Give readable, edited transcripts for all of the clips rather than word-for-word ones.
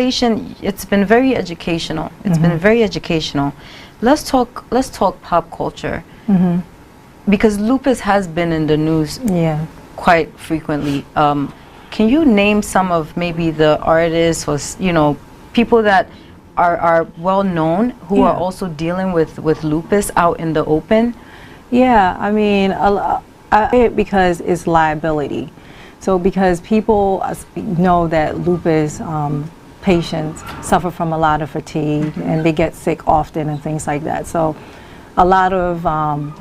It's been very educational. It's been very educational. Let's talk pop culture. Because lupus has been in the news quite frequently. Can you name some of maybe the artists or people that are well known who are also dealing with lupus out in the open? Yeah, I mean, because it's liability. So because people know that lupus patients suffer from a lot of fatigue and they get sick often and things like that. So a lot of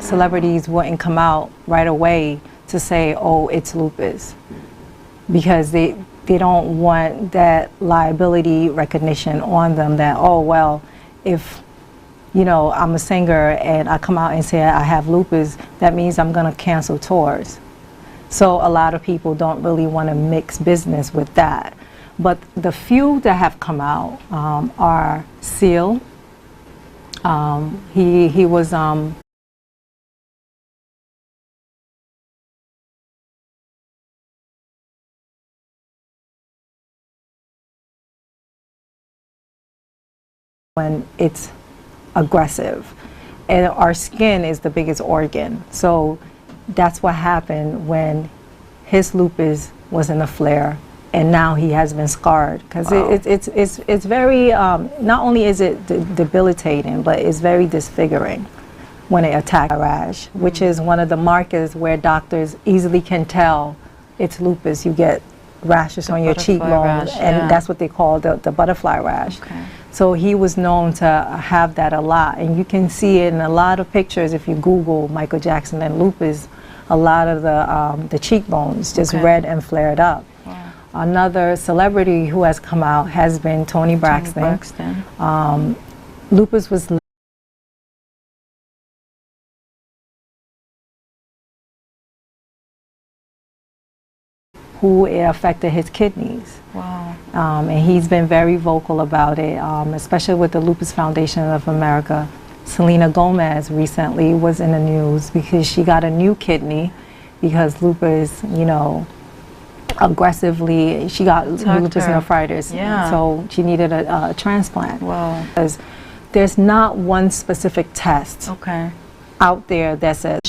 celebrities wouldn't come out right away to say, oh, it's lupus, because they don't want that liability recognition on them that, oh, well, if I'm a singer and I come out and say I have lupus, that means I'm going to cancel tours. So a lot of people don't really want to mix business with that. But the few that have come out are Seal. He was when it's aggressive, and our skin is the biggest organ. So that's what happened when his lupus was in a flare, and now he has been scarred, because it's very not only is it debilitating, but it's very disfiguring when it attacks rash, which is one of the markers where doctors easily can tell it's lupus. You get rashes on your cheekbones, and that's what they call the butterfly rash. So he was known to have that a lot, and you can see it in a lot of pictures if you Google Michael Jackson and lupus. A lot of the cheekbones just red and flared up. Another celebrity who has come out has been Toni Braxton. Lupus was who it affected his kidneys. And he's been very vocal about it, especially with the Lupus Foundation of America. Selena Gomez recently was in the news because she got a new kidney because lupus, aggressively, she got lupus nephritis, so she needed a transplant. Because there's not one specific test out there that says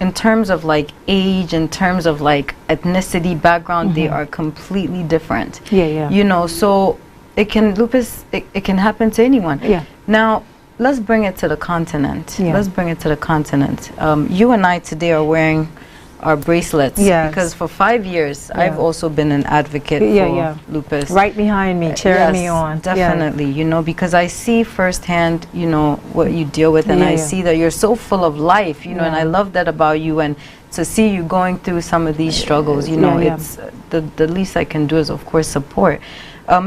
in terms of like age, in terms of like ethnicity, background, they are completely different. So lupus can happen to anyone. Now let's bring it to the continent. Let's bring it to the continent. You and I today are wearing our bracelets because for 5 years I've also been an advocate for lupus. Right behind me, cheering me on. Definitely, because I see firsthand, what you deal with, and I see that you're so full of life, and I love that about you, and to see you going through some of these struggles, it's the least I can do is of course support.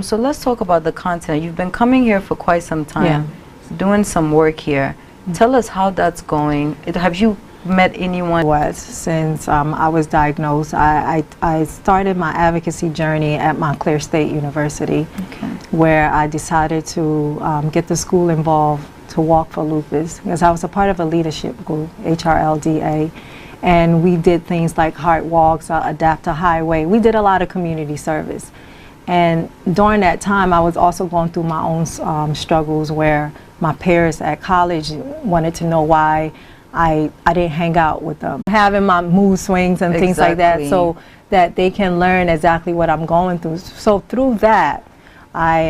So let's talk about the continent. You've been coming here for quite some time, doing some work here. Tell us how that's going. Have you met anyone? Since I was diagnosed, I started my advocacy journey at Montclair State University, where I decided to get the school involved to walk for lupus, because I was a part of a leadership group, HRLDA, and we did things like heart walks, adapt a highway. We did a lot of community service, and during that time I was also going through my own struggles, where my peers at college wanted to know why I didn't hang out with them, having my mood swings and things like that, so that they can learn exactly what I'm going through. So through that, I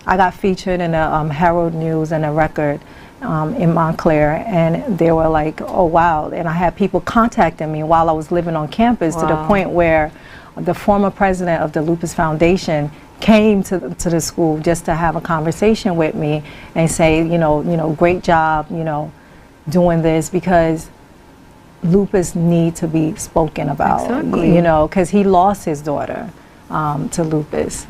got featured in the Herald News and a Record in Montclair, and they were like, oh wow, and I had people contacting me while I was living on campus, to the point where the former president of the Lupus Foundation came to the school just to have a conversation with me and say, great job, doing this, because lupus need to be spoken about, because he lost his daughter to lupus.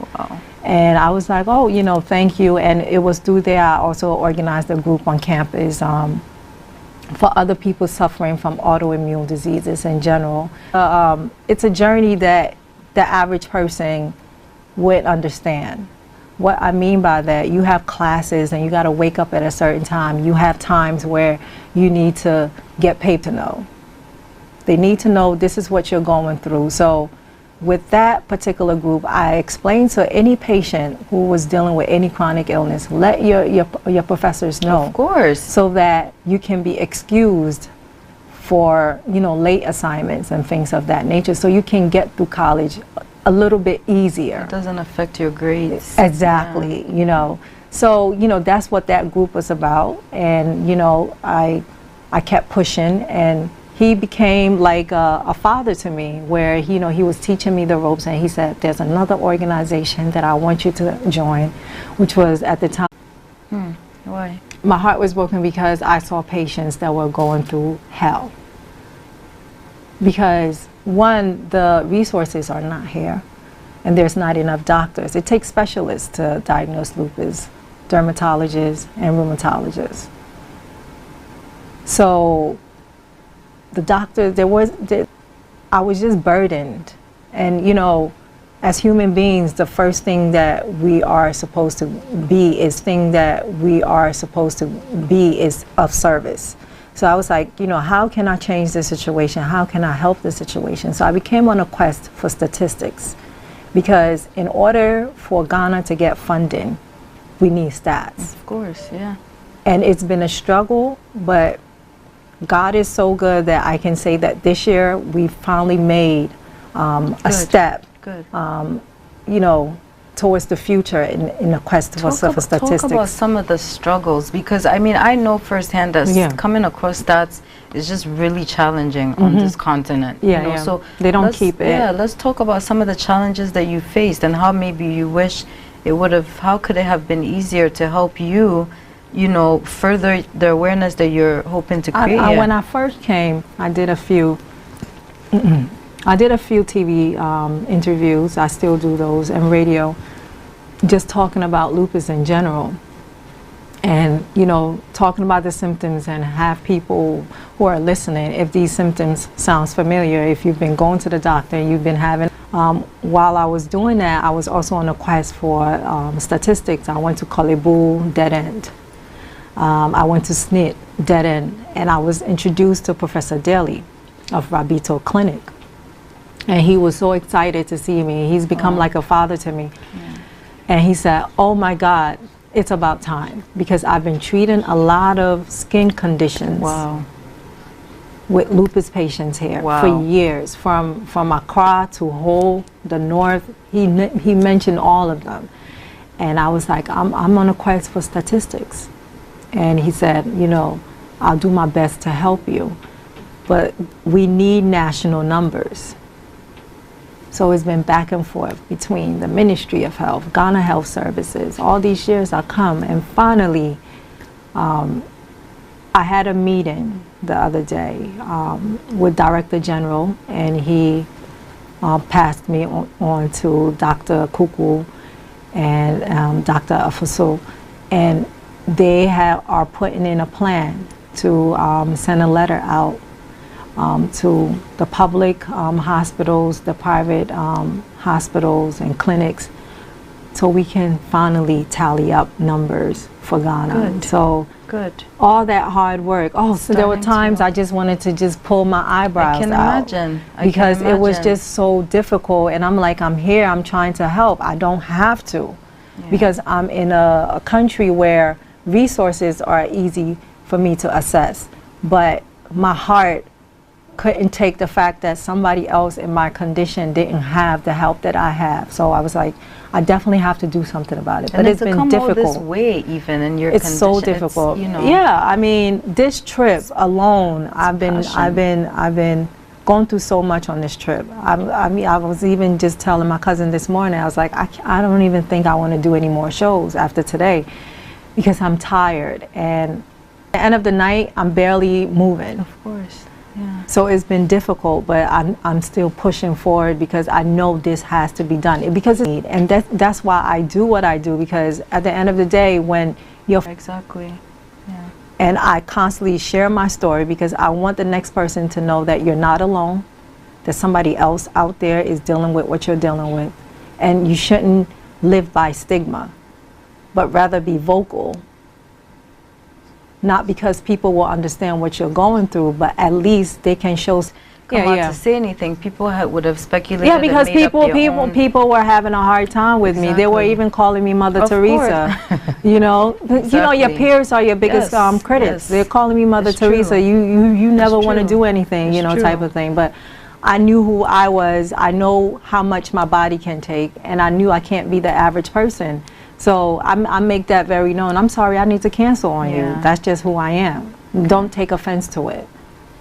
And I was like, oh, thank you. And it was through there I also organized a group on campus for other people suffering from autoimmune diseases in general. It's a journey that the average person would understand. What I mean by that, you have classes and you got to wake up at a certain time. You have times where you need to get paid to know. They need to know this is what you're going through. So with that particular group, I explained to any patient who was dealing with any chronic illness, let your professors know. Of course. So that you can be excused for, you know, late assignments and things of that nature, so you can get through college a little bit easier. It doesn't affect your grades. Exactly, you know. So, you know, that's what that group was about. And, you know, I kept pushing, and he became like a father to me, where, you know, he was teaching me the ropes, and he said, there's another organization that I want you to join, which was at the time. Why? My heart was broken because I saw patients that were going through hell. Because one, the resources are not here, and there's not enough doctors. It takes specialists to diagnose lupus, dermatologists and rheumatologists. So the doctor, I was just burdened. And, you know, as human beings, the first thing that we are supposed to be is of service. So I was like, you know, how can I change the situation? How can I help the situation? So I became on a quest for statistics, because in order for Ghana to get funding, we need stats. Of course, yeah. And it's been a struggle, but God is so good that I can say that this year we finally made a step, you know, towards the future in a quest for statistics. Talk about some of the struggles, because I mean, I know firsthand that coming across stats is just really challenging on this continent. Yeah, you know? So they don't keep it. Yeah, let's talk about some of the challenges that you faced, and how maybe you wish it would have, how could it have been easier to help you, you know, further the awareness that you're hoping to create. When I first came, I did a few TV interviews. I still do those, and radio, just talking about lupus in general, and, you know, talking about the symptoms, and have people who are listening, if these symptoms sounds familiar, if you've been going to the doctor, you've been having. While I was doing that, I was also on a quest for statistics. I went to Kolebu, dead end. I went to SNIT, dead end, and I was introduced to Professor Daly of Rabito Clinic. And he was so excited to see me. He's become like a father to me. Yeah. And he said, oh my God, it's about time, because I've been treating a lot of skin conditions with lupus patients here for years, from Accra to Ho, the north. He mentioned all of them. And I was like, I'm on a quest for statistics. And he said, you know, I'll do my best to help you, but we need national numbers. So it's been back and forth between the Ministry of Health, Ghana Health Services. All these years I come, and finally, I had a meeting the other day with Director General, and he passed me on to Dr. Kuku and Dr. Afuso, and they are putting in a plan to send a letter out to the public hospitals, the private hospitals and clinics, so we can finally tally up numbers for Ghana. Good. So all that hard work. So there were times I just wanted to just pull my eyebrows out. I can imagine. Because it was just so difficult, and I'm like, I'm here, I'm trying to help. I don't have to, because I'm in a country where resources are easy for me to assess, but my heart couldn't take the fact that somebody else in my condition didn't have the help that I have. So I was like, I definitely have to do something about it. And but it's been difficult. All this way, even in your it's condition, so difficult. You know. Yeah, I mean, this trip alone, I've been going through so much on this trip. I mean, I was even just telling my cousin this morning, I was like, I don't even think I want to do any more shows after today, because I'm tired, and at the end of the night, I'm barely moving. Of course. Yeah. So it's been difficult, but I'm still pushing forward, because I know this has to be done. And that's why I do what I do, because at the end of the day, when you're and I constantly share my story, because I want the next person to know that you're not alone, that somebody else out there is dealing with what you're dealing with, and you shouldn't live by stigma, but rather be vocal. Not because people will understand what you're going through, but at least they can show. come out to say anything, people would have speculated. Yeah, because people were having a hard time with me. They were even calling me Mother Teresa. You know, you know, your peers are your biggest critics. They're calling me Mother Teresa. You never want to do anything, you know, type of thing. But I knew who I was. I know how much my body can take, and I knew I can't be the average person. So I make that very known. I'm sorry, I need to cancel on you. That's just who I am. Don't take offense to it.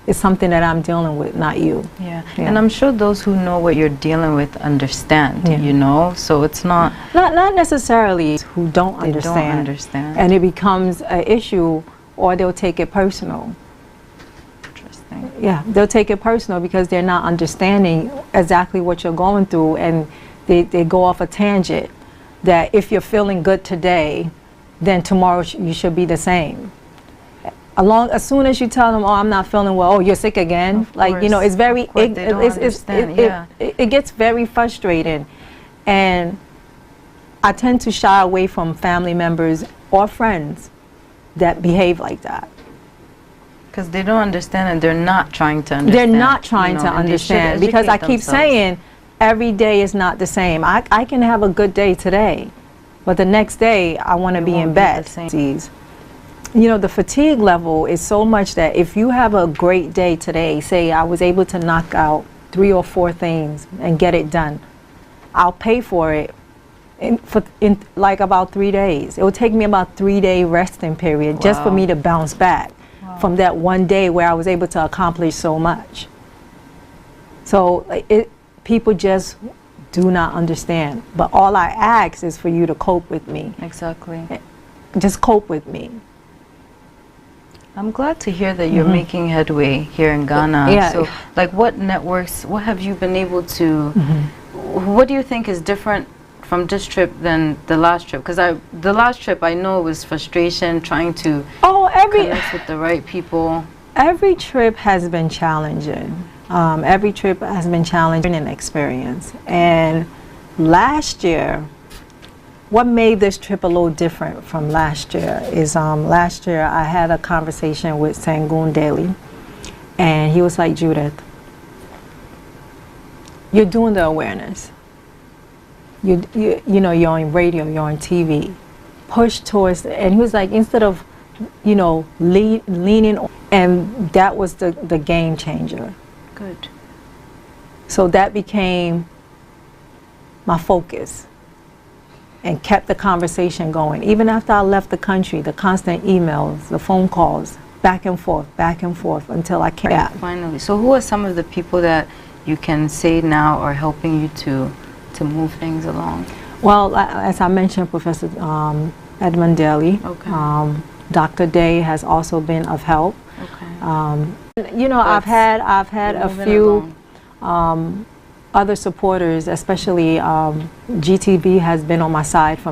It's something that I'm dealing with, not you. Yeah. And I'm sure those who know what you're dealing with understand, you know, so it's not necessarily who don't understand. And it becomes an issue, or they'll take it personal. Interesting. Yeah, they'll take it personal because they're not understanding exactly what you're going through, and they go off a tangent that if you're feeling good today, then tomorrow you should be the same. As soon as you tell them, oh, I'm not feeling well, oh, you're sick again, like, you know, it's very, it gets very frustrating. And I tend to shy away from family members or friends that behave like that. Because they don't understand, and they're not trying to understand. They're not trying to understand, because I keep saying every day is not the same. I can have a good day today, but the next day I want to be in bed. You know, the fatigue level is so much that if you have a great day today, say I was able to knock out 3 or 4 things and get it done, I'll pay for it in like about 3 days. It will take me about 3-day resting period just for me to bounce back from that one day where I was able to accomplish so much. So people just do not understand. But all I ask is for you to cope with me. Exactly. Just cope with me. I'm glad to hear that you're making headway here in Ghana. Yeah. So, like, what networks, what have you been able to, what do you think is different from this trip than the last trip? Because the last trip, I know it was frustration trying to connect with the right people. Every trip has been challenging. Every trip has been challenging and experience. And last year, what made this trip a little different from last year is last year I had a conversation with Sangoon Daly, and he was like, Judith, you're doing the awareness. You know, you're on radio, you're on TV. Push towards, and he was like, instead of, you know, leaning, and that was the game changer. Good. So that became my focus and kept the conversation going. Even after I left the country, the constant emails, the phone calls, back and forth until I came back. Finally. So who are some of the people that you can say now are helping you to move things along? Well, as I mentioned, Professor Edmund Daly. Dr. Day has also been of help. You know, I've had a few other supporters, especially GTV has been on my side from